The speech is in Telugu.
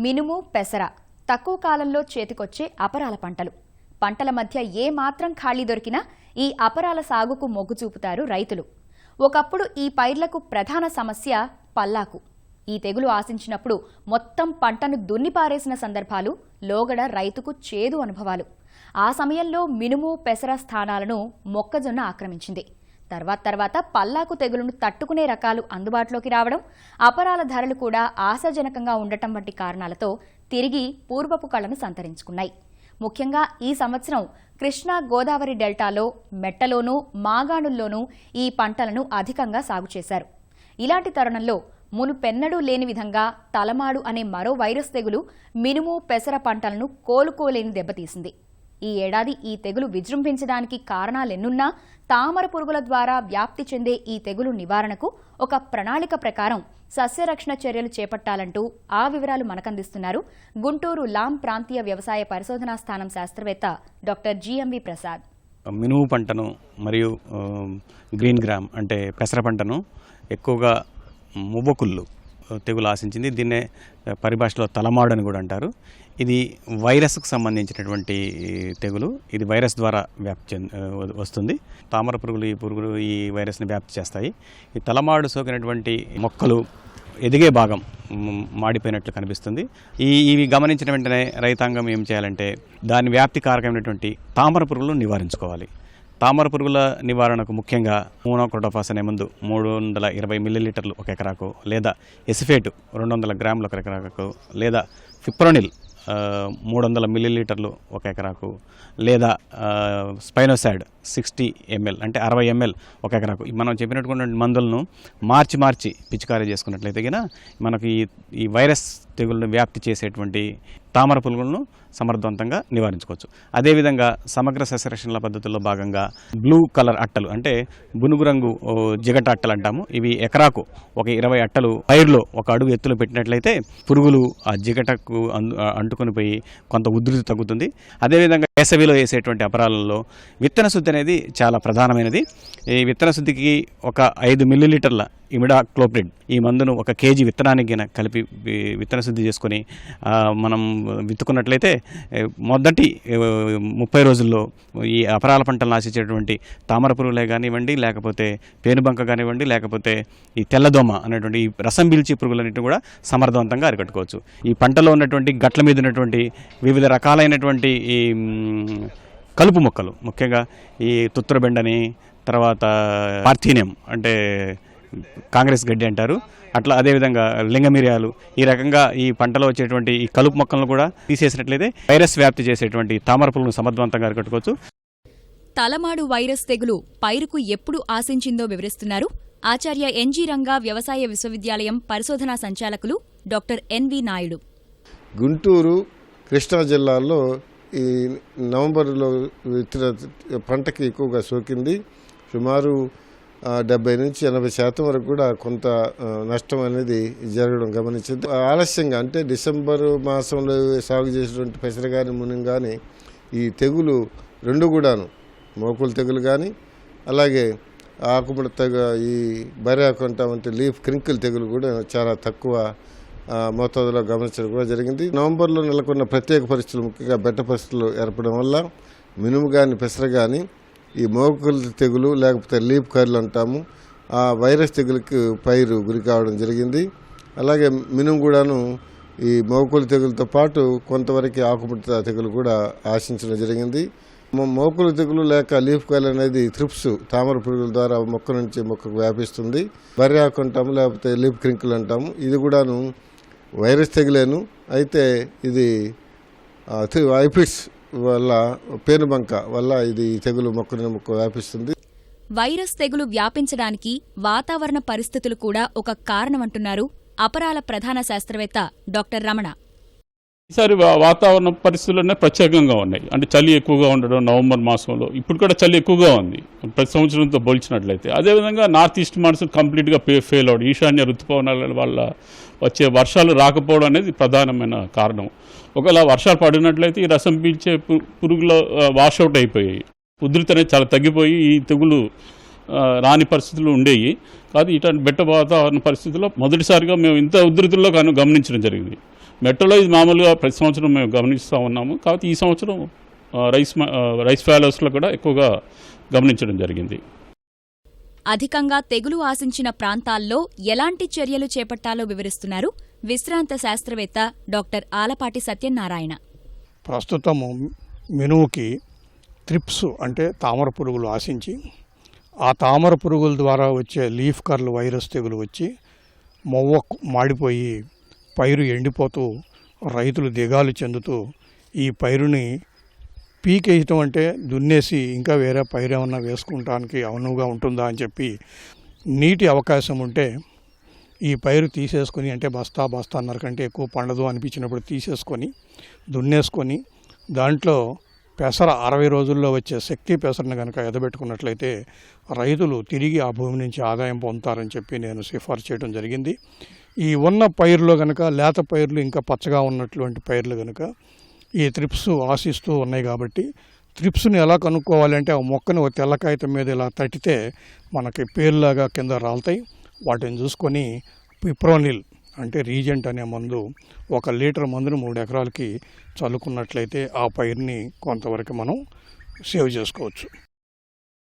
మినుము, పెసర తక్కువ కాలంలో చేతికొచ్చే అపరాల పంటలు. పంటల మధ్య ఏ మాత్రం ఖాళీ దొరికినా ఈ అపరాల సాగుకు మొగ్గు చూపుతారు రైతులు. ఒకప్పుడు ఈ పైర్లకు ప్రధాన సమస్య పల్లాకు. ఈ తెగులు ఆశించినప్పుడు మొత్తం పంటను దున్నిపారేసిన సందర్భాలు లోగడ రైతుకు చేదు అనుభవాలు. ఆ సమయంలో మినుము, పెసర స్థానాలను మొక్కజొన్న ఆక్రమించింది. తర్వాత పల్లాకు తెగులును తట్టుకునే రకాలు అందుబాటులోకి రావడం, అపరాల ధరలు కూడా ఆశాజనకంగా ఉండటం వంటి కారణాలతో తిరిగి పూర్వపు కళను సంతరించుకున్నాయి. ముఖ్యంగా ఈ సంవత్సరం కృష్ణా, గోదావరి డెల్టాలో, మెట్టలోనూ, మాగాణుల్లోనూ ఈ పంటలను అధికంగా సాగు చేశారు. ఇలాంటి తరుణంలో మునుపెన్నడూ లేని విధంగా తలమాడు అనే మరో వైరస్ తెగులు మినుము, పెసర పంటలను కోలుకోలేని దెబ్బతీసింది. ఈ ఏడాది ఈ తెగులు విజృంభించడానికి కారణాలెన్నున్నా తామర పురుగుల ద్వారా వ్యాప్తి చెందే ఈ తెగులు నివారణకు ఒక ప్రణాళిక ప్రకారం సస్యరక్షణ చర్యలు చేపట్టాలంటూ ఆ వివరాలు మనకందిస్తున్నారు గుంటూరు లాం ప్రాంతీయ వ్యవసాయ పరిశోధనా స్థానం శాస్త్రవేత్త డాక్టర్ జిఎంవి ప్రసాద్. మినుము పంటను మరియు గ్రీన్ గ్రామ్ అంటే పెసర పంటను ఎక్కువగా మువ్వకుళ్ళు తెగులు ఆశించింది. దీన్నే పరిభాషలో తలమాడు అని కూడా అంటారు. ఇది వైరస్కు సంబంధించినటువంటి తెగులు. ఇది వైరస్ ద్వారా వ్యాప్తి వస్తుంది. తామర పురుగులు ఈ వైరస్ని వ్యాప్తి చేస్తాయి. ఈ తలమాడు సోకినటువంటి మొక్కలు ఎదిగే భాగం మాడిపోయినట్లు కనిపిస్తుంది. ఇవి గమనించిన వెంటనే రైతాంగం ఏం చేయాలంటే దాని వ్యాప్తి కారకమైనటువంటి తామర పురుగులను నివారించుకోవాలి. తామర పురుగుల నివారణకు ముఖ్యంగా మోనోక్రోటోఫాస్ అనే మందు 320 మిల్లీలీటర్లు ఒక ఎకరాకు, లేదా ఎసిఫేటు 200 గ్రాములు ఒక ఎకరాకు, లేదా ఫిప్రోనిల్ 300 మిల్లీలీటర్లు ఒక ఎకరాకు, లేదా స్పైనోసాడ్ 60 ml అంటే 60 ml ఒక ఎకరాకు. మనం చెప్పినటువంటి మందులను మార్చి పిచికారీ చేసుకున్నట్లయితే కనుక మనకు ఈ వైరస్ తెగులను వ్యాప్తి చేసేటువంటి తామర పురుగులను సమర్థవంతంగా నివారించుకోవచ్చు. అదేవిధంగా సమగ్ర సస్యరక్షణ పద్ధతుల్లో భాగంగా బ్లూ కలర్ అట్టలు అంటే బునుగు రంగు జిగట అట్టలు అంటాము. ఇవి ఎకరాకు ఒక 20 అట్టలు పైరులో ఒక అడుగు ఎత్తులో పెట్టినట్లయితే పురుగులు ఆ జిగటకు అంటుకొని పోయి కొంత ఉధృతి తగ్గుతుంది. అదేవిధంగా వేసవిలో వేసేటువంటి అపరాలలో విత్తన శుద్ధి అనేది చాలా ప్రధానమైనది. ఈ విత్తన శుద్ధికి ఒక 5 మిల్లీలీటర్ల ఇమిడాక్లోప్రిడ్ ఈ మందును 1 కేజీ విత్తనానికి కలిపి విత్తన శుద్ధి చేసుకొని మనం విత్తుకున్నట్లయితే మొదటి 30 రోజుల్లో ఈ అపరాల పంటలు నాశించేటువంటి తామర పురుగులే కానివ్వండి, లేకపోతే పేనుబంక కానివ్వండి, లేకపోతే ఈ తెల్లదోమ అనేటువంటి ఈ రసం పీల్చే పురుగులన్నింటినీ కూడా సమర్థవంతంగా అరికట్టుకోవచ్చు. ఈ పంటలో ఉన్నటువంటి గట్ల మీద ఉన్నటువంటి వివిధ రకాలైనటువంటి ఈ కలుపు మొక్కలు, ముఖ్యంగా ఈ తుత్తరబెండని, తర్వాత పార్థీనియం అంటే కాంగ్రెస్ గడ్డి అంటారు, అట్లా అదేవిధంగా లింగమిరియాలు, ఈ రకంగా ఈ పంటలో వచ్చేటువంటి ఈ కలుపు మొక్కలను కూడా తీసేసినట్లయితే వైరస్ వ్యాప్తి చేసేటువంటి తామర పురుగులను సమర్థవంతంగా అరికట్టుకోవచ్చు. తలమాడు వైరస్ తెగులు పైరుకు ఎప్పుడు ఆశించిందో వివరిస్తున్నారు ఆచార్య ఎన్జీ రంగా వ్యవసాయ విశ్వవిద్యాలయం పరిశోధనా సంచాలకులు డాక్టర్ ఎన్వి నాయుడు. గుంటూరు, కృష్ణా జిల్లాల్లో ఈ నవంబర్లో పంటకి ఎక్కువగా సోకింది. సుమారు 70 నుంచి 80% వరకు కూడా కొంత నష్టం అనేది జరగడం గమనించింది. ఆలస్యంగా అంటే డిసెంబర్ మాసంలో సాగు చేసినటువంటి పెసర కానీ, మునుము కానీ ఈ తెగులు రెండు కూడాను, మోకుల తెగులు కానీ అలాగే ఆకుముడత ఈ బర్యాకు అంటామంటే లీఫ్ క్రింకిల్ తెగులు కూడా చాలా తక్కువ మోతాదులో గమనించడం కూడా జరిగింది. నవంబర్లో నెలకొన్న ప్రత్యేక పరిస్థితులు, ముఖ్యంగా బెట్ట పరిస్థితులు ఏర్పడడం వల్ల మినుము కానీ, పెసర కానీ ఈ మోకుల తెగులు లేకపోతే లీఫ్ కర్లు అంటాము, ఆ వైరస్ తెగులుకి పైరు గురి కావడం జరిగింది. అలాగే మినుము కూడాను ఈ మోకుల తెగులతో పాటు కొంతవరకు ఆకుముడత తెగులు కూడా ఆశించడం జరిగింది. మోకుల తెగులు లేక లీఫ్ కర్ల్ అనేది థ్రిప్స్ తామర పురుగుల ద్వారా మొక్క నుంచి మొక్కకు వ్యాపిస్తుంది. బర్యాకు అంటాము, లేకపోతే లీఫ్ క్రింకిల్ అంటాము. ఇది కూడాను వైరస్ తెగులేను, అయితే ఇది ఐఫిడ్స్ వల్ల, పేనుబంక వల్ల ఇది తెగులు మొక్క వ్యాపిస్తుంది. వైరస్ తెగులు వ్యాపించడానికి వాతావరణ పరిస్థితులు కూడా ఒక కారణమంటున్నారు అపరాల ప్రధాన శాస్త్రవేత్త డాక్టర్ రమణ. ఈసారి వాతావరణ పరిస్థితులనే ప్రత్యేకంగా ఉన్నాయి. అంటే చలి ఎక్కువగా ఉండడం నవంబర్ మాసంలో, ఇప్పుడు కూడా చలి ఎక్కువగా ఉంది ప్రతి సంవత్సరంతో పోల్చినట్లయితే. అదేవిధంగా నార్త్ ఈస్ట్ మాన్సూన్ కంప్లీట్గా ఫెయిల్ అవడం, ఈశాన్య ఋతుపవనాల వల్ల వచ్చే వర్షాలు రాకపోవడం అనేది ప్రధానమైన కారణం. ఒకవేళ వర్షాలు పడినట్లయితే ఈ రసం పీల్చే పురుగులు వాషౌట్ అయిపోయాయి, ఉధృతి అనేది చాలా తగ్గిపోయి ఈ తెగులు రాని పరిస్థితులు ఉండేవి. కాదు ఇట్లాంటి బెట్ట వాతావరణ పరిస్థితుల్లో మొదటిసారిగా మేము ఇంత ఉధృతుల్లో గమనించడం జరిగింది. మెట్రోలో ఇది మామూలుగా ప్రతి సంవత్సరం మేము గమనిస్తూ ఉన్నాము. కాబట్టి ఈ సంవత్సరం రైస్ ఫ్యాలోస్లో కూడా ఎక్కువగా గమనించడం జరిగింది. అధికంగా తెగులు ఆశించిన ప్రాంతాల్లో ఎలాంటి చర్యలు చేపట్టాలో వివరిస్తున్నారు విశ్రాంత శాస్త్రవేత్త డాక్టర్ ఆలపాటి సత్యనారాయణ. ప్రస్తుతము మినువుకి త్రిప్స్ అంటే తామర పురుగులు ఆశించి ఆ తామర పురుగుల ద్వారా వచ్చే లీఫ్ కర్ల్ వైరస్ తెగులు వచ్చి మొవ్వ మాడిపోయి పైరు ఎండిపోతూ రైతులు దిగాలు చెందుతూ ఈ పైరుని పీకేయటం అంటే దున్నేసి ఇంకా వేరే పైరు ఏమన్నా వేసుకుంటానికి అనువుగా ఉంటుందా అని చెప్పి నీటి అవకాశం ఉంటే ఈ పైరు తీసేసుకొని అంటే బస్తాన్నర కంటే ఎక్కువ పండదు అనిపించినప్పుడు తీసేసుకొని దున్నేసుకొని దాంట్లో పెసర 60 రోజుల్లో వచ్చే శక్తి పెసరను కనుక ఎదబెట్టుకున్నట్లయితే రైతులు తిరిగి ఆ భూమి నుంచి ఆదాయం పొందుతారని చెప్పి నేను సిఫార్సు చేయడం జరిగింది. ఈ ఉన్న పైరులో కనుక లేత పైర్లు ఇంకా పచ్చగా ఉన్నటువంటి పైర్లు కనుక ఈ త్రిప్స్ ఆశిస్తూ ఉన్నాయి. కాబట్టి త్రిప్స్ని ఎలా కనుక్కోవాలంటే ఆ మొక్కని ఒక తెల్ల కాగితం మీద ఇలా తట్టితే మనకి పేర్లాగా కింద రాలుతాయి. వాటిని చూసుకొని పిప్రోనిల్ అంటే రీజెంట్ అనే మందు 1 లీటర్ మందును 3 ఎకరాలకి చల్లుకున్నట్లయితే ఆ పైరుని కొంతవరకు మనం సేవ్ చేసుకోవచ్చు.